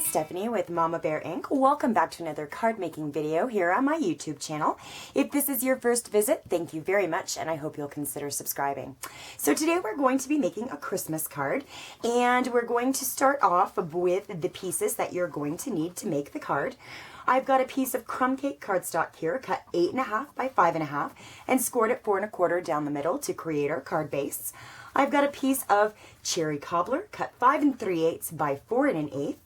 Stephanie with Mama Bear Inc. Welcome back to another card making video here on my YouTube channel. If this is your first visit, thank you very much, and I hope you'll consider subscribing. So today we're going to be making a Christmas card, and we're going to start off with the pieces that you're going to need to make the card. I've got a piece of crumb cake cardstock here, cut 8.5 by 5.5, and scored at 4 1/4 down the middle to create our card base. I've got a piece of cherry cobbler, cut 5 3/8 by 4 1/8.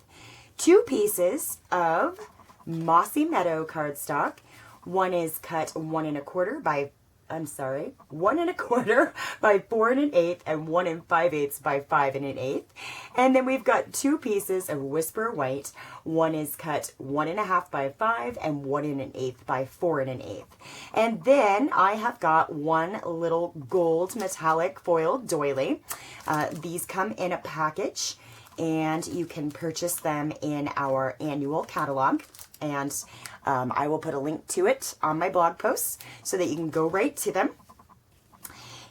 2 pieces of Mossy Meadow cardstock. One is cut 1 1/4 by 4 1/8, and 1 5/8 by 5 1/8. And then we've got 2 pieces of Whisper White. One is cut 1 1/2 by 5 and 1 1/8 by 4 1/8. And then I have got one little gold metallic foil doily. These come in a package, and you can purchase them in our annual catalog, and I will put a link to it on my blog posts so that you can go right to them.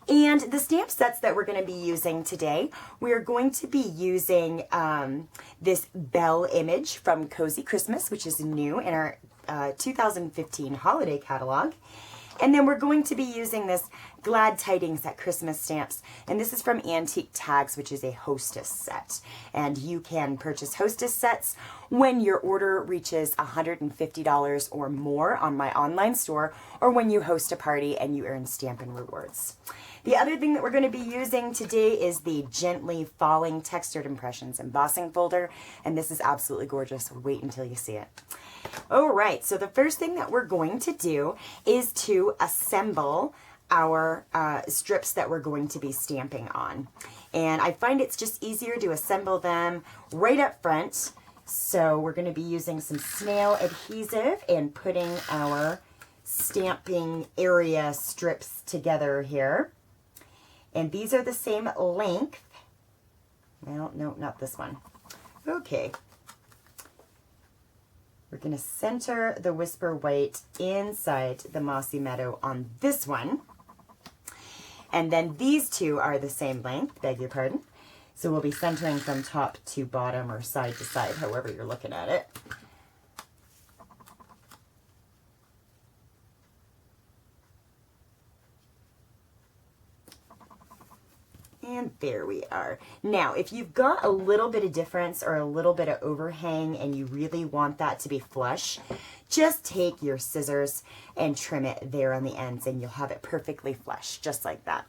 And the stamp sets that we're going to be using today, we are going to be using this bell image from Cozy Christmas, which is new in our 2015 holiday catalog. And then we're going to be using this Glad Tidings at Christmas stamps. And this is from Antique Tags, which is a hostess set. And you can purchase hostess sets when your order reaches $150 or more on my online store, or when you host a party and you earn Stampin' rewards. The other thing that we're going to be using today is the Gently Falling Textured Impressions embossing folder. And this is absolutely gorgeous. Wait until you see it. All right, so the first thing that we're going to do is to assemble our strips that we're going to be stamping on. And I find it's just easier to assemble them right up front. So we're going to be using some snail adhesive and putting our stamping area strips together here. And these are the same length. Well, no, not this one. Okay. We're going to center the Whisper White inside the Mossy Meadow on this one. And then these two are the same length, beg your pardon. So we'll be centering from top to bottom or side to side, however you're looking at it. And there we are. Now, if you've got a little bit of difference or a little bit of overhang and you really want that to be flush, just take your scissors and trim it there on the ends and you'll have it perfectly flush, just like that.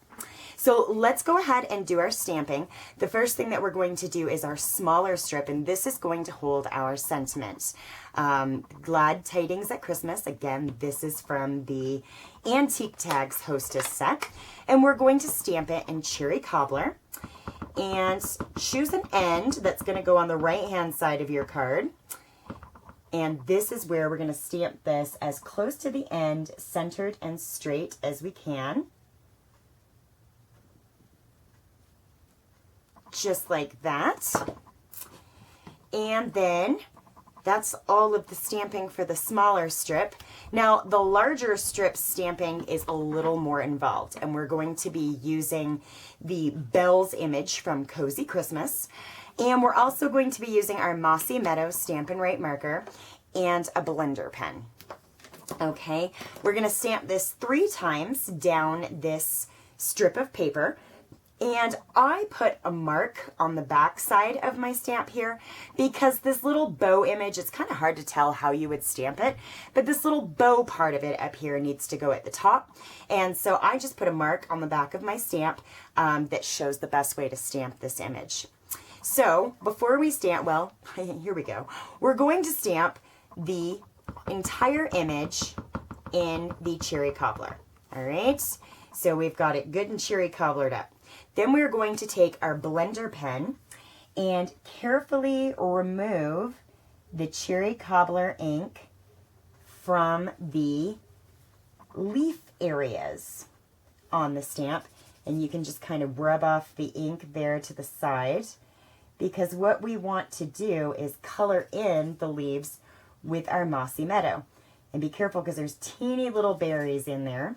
So let's go ahead and do our stamping. The first thing that we're going to do is our smaller strip, and this is going to hold our sentiment. Glad Tidings at Christmas. Again, this is from the Antique Tags Hostess set. And we're going to stamp it in Cherry Cobbler. And choose an end that's going to go on the right-hand side of your card. And this is where we're going to stamp this as close to the end, centered and straight as we can. Just like that. And then that's all of the stamping for the smaller strip. Now, the larger strip stamping is a little more involved, and we're going to be using the bells image from Cozy Christmas. And we're also going to be using our Mossy Meadow Stampin' Right marker and a blender pen. Okay, we're going to stamp this 3 times down this strip of paper. And I put a mark on the back side of my stamp here because this little bow image, it's kind of hard to tell how you would stamp it, but this little bow part of it up here needs to go at the top. And so I just put a mark on the back of my stamp that shows the best way to stamp this image. So before we stamp, well, here we go. We're going to stamp the entire image in the cherry cobbler. All right, so we've got it good and cherry cobblered up. Then we're going to take our blender pen and carefully remove the cherry cobbler ink from the leaf areas on the stamp. And you can just kind of rub off the ink there to the side, because what we want to do is color in the leaves with our Mossy Meadow. And be careful because there's teeny little berries in there.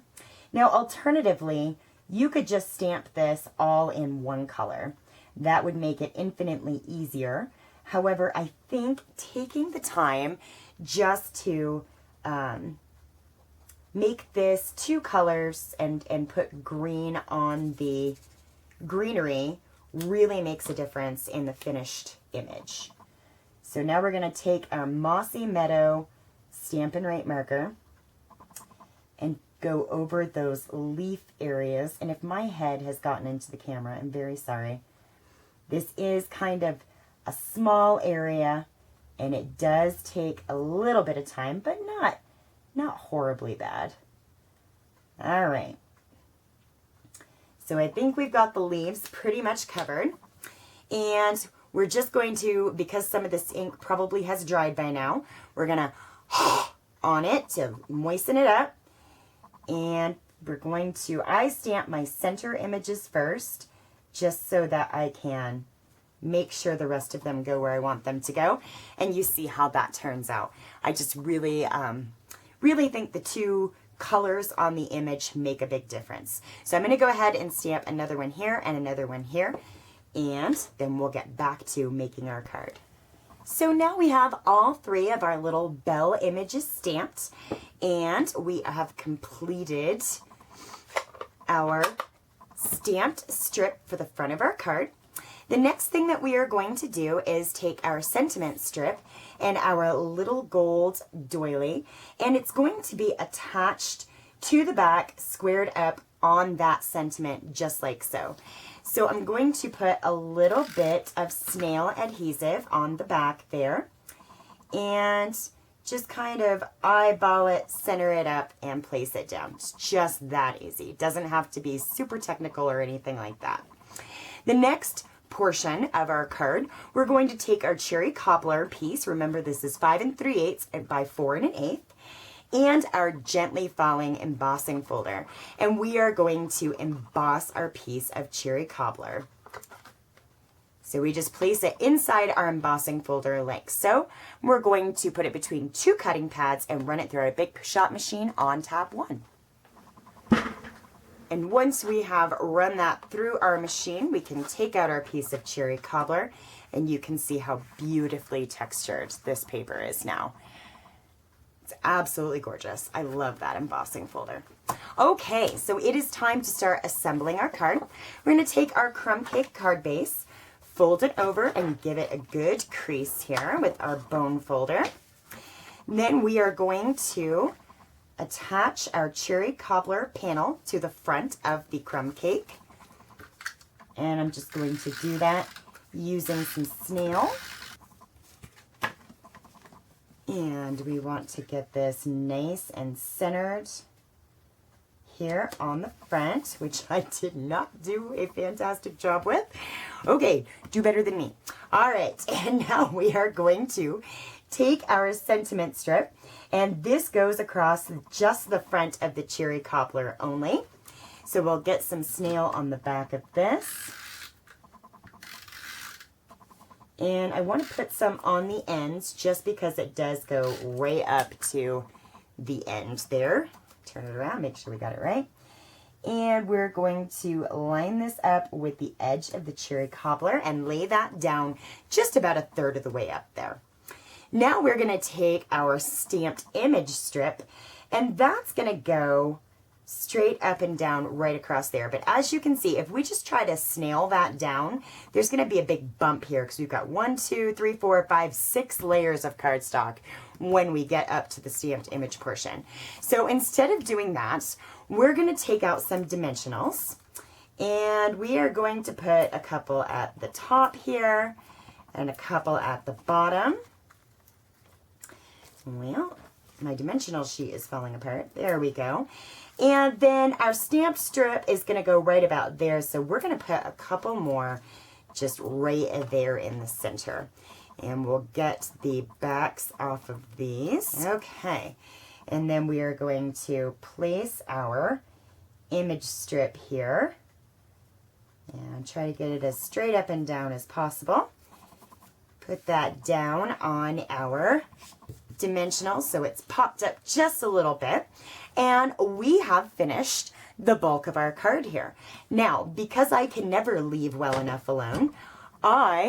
Now, alternatively, you could just stamp this all in one color. That would make it infinitely easier. However, I think taking the time just to make this 2 colors and put green on the greenery really makes a difference in the finished image. So now we're going to take our Mossy Meadow Stampin' Right marker and go over those leaf areas. And if my head has gotten into the camera, I'm very sorry. This is kind of a small area, and it does take a little bit of time, but not horribly bad. All right. So I think we've got the leaves pretty much covered. And we're just going to, because some of this ink probably has dried by now, we're going to on it to moisten it up. And we're going to, I stamp my center images first, just so that I can make sure the rest of them go where I want them to go. And you see how that turns out. I just really, really think the 2 colors on the image make a big difference. So I'm going to go ahead and stamp another one here and another one here, and then we'll get back to making our card. So now we have all 3 of our little bell images stamped, and we have completed our stamped strip for the front of our card. The next thing that we are going to do is take our sentiment strip and our little gold doily, and it's going to be attached to the back, squared up on that sentiment, just like so. So I'm going to put a little bit of snail adhesive on the back there, and just kind of eyeball it, center it up, and place it down. It's just that easy. It doesn't have to be super technical or anything like that. The next portion of our card, we're going to take our cherry cobbler piece. Remember, this is 5 3/8 by 4 1/8, and our gently falling embossing folder. And we are going to emboss our piece of cherry cobbler. So we just place it inside our embossing folder like so. We're going to put it between 2 cutting pads and run it through our Big Shot machine on tab 1. And once we have run that through our machine, we can take out our piece of cherry cobbler, and you can see how beautifully textured this paper is now. It's absolutely gorgeous. I love that embossing folder. Okay, so it is time to start assembling our card. We're going to take our crumb cake card base, fold it over, and give it a good crease here with our bone folder. And then we are going to attach our cherry cobbler panel to the front of the crumb cake. And I'm just going to do that using some snail. And we want to get this nice and centered here on the front, which I did not do a fantastic job with. Okay, do better than me. All right, and now we are going to take our sentiment strip, and this goes across just the front of the cherry cobbler only. So we'll get some snail on the back of this. And I want to put some on the ends just because it does go way up to the end there. Turn it around, make sure we got it right. And we're going to line this up with the edge of the cherry cobbler and lay that down just about 1/3 of the way up there. Now we're going to take our stamped image strip, and that's going to go straight up and down right across there. But as you can see, if we just try to snail that down, there's going to be a big bump here because we've got 1, 2, 3, 4, 5, 6 layers of cardstock when we get up to the stamped image portion. So instead of doing that, we're going to take out some dimensionals, and we are going to put a couple at the top here and a couple at the bottom. Well, my dimensional sheet is falling apart. There we go. And then our stamp strip is going to go right about there. So we're going to put a couple more just right there in the center. And we'll get the backs off of these. Okay. And then we are going to place our image strip here. And try to get it as straight up and down as possible. Put that down on our dimensional so it's popped up just a little bit, and we have finished the bulk of our card here. Now, because I can never leave well enough alone,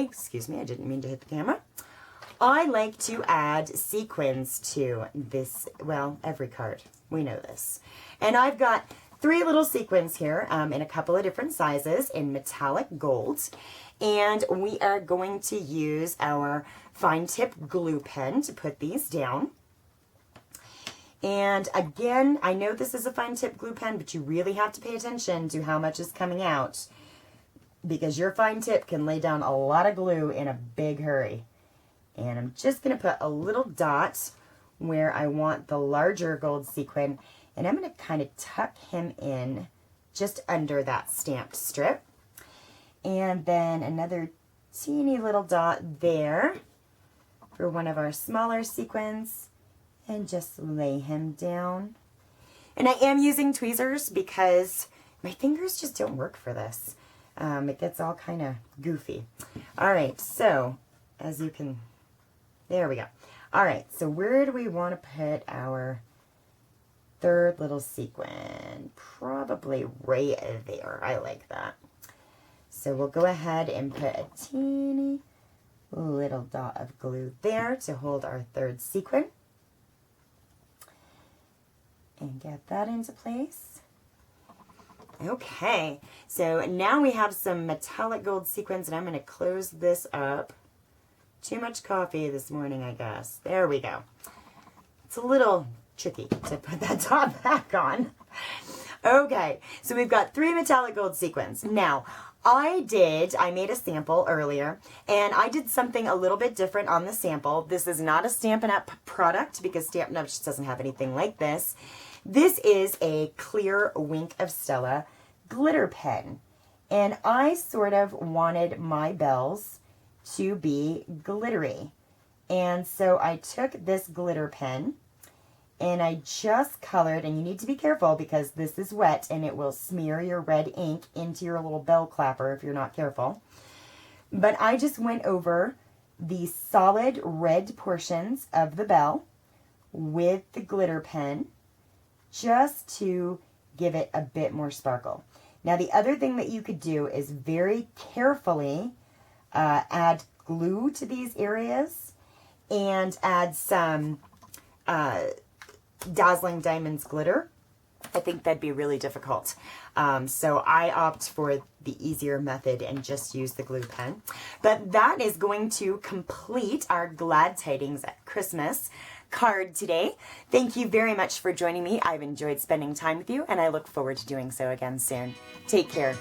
excuse me, I didn't mean to hit the camera. I like to add sequins to this, well, every card. We know this. And I've got 3 little sequins here in a couple of different sizes in metallic gold. And we are going to use our fine tip glue pen to put these down. And again, I know this is a fine tip glue pen, but you really have to pay attention to how much is coming out, because your fine tip can lay down a lot of glue in a big hurry. And I'm just going to put a little dot where I want the larger gold sequin, and I'm going to kind of tuck him in just under that stamped strip. And then another teeny little dot there for one of our smaller sequins, and just lay him down. And I am using tweezers because my fingers just don't work for this. It gets all kind of goofy. All right, so as you can, there we go. All right, so where do we want to put our 3rd little sequin? Probably right there. I like that. So we'll go ahead and put a teeny little dot of glue there to hold our 3rd sequin. And get that into place. Okay, so now we have some metallic gold sequins, and I'm going to close this up. Too much coffee this morning, I guess. There we go. It's a little tricky to put that top back on. Okay, so we've got 3 metallic gold sequins. Now, I made a sample earlier, and I did something a little bit different on the sample. This is not a Stampin' Up! Product, because Stampin' Up! Just doesn't have anything like this. This is a clear Wink of Stella glitter pen, and I sort of wanted my bells to be glittery. And so I took this glitter pen, and I just colored, and you need to be careful because this is wet and it will smear your red ink into your little bell clapper if you're not careful. But I just went over the solid red portions of the bell with the glitter pen just to give it a bit more sparkle. Now, the other thing that you could do is very carefully add glue to these areas and add some Dazzling Diamonds glitter. I think that'd be really difficult. So I opt for the easier method and just use the glue pen. But that is going to complete our Glad Tidings at Christmas card today. Thank you very much for joining me. I've enjoyed spending time with you, and I look forward to doing so again soon. Take care.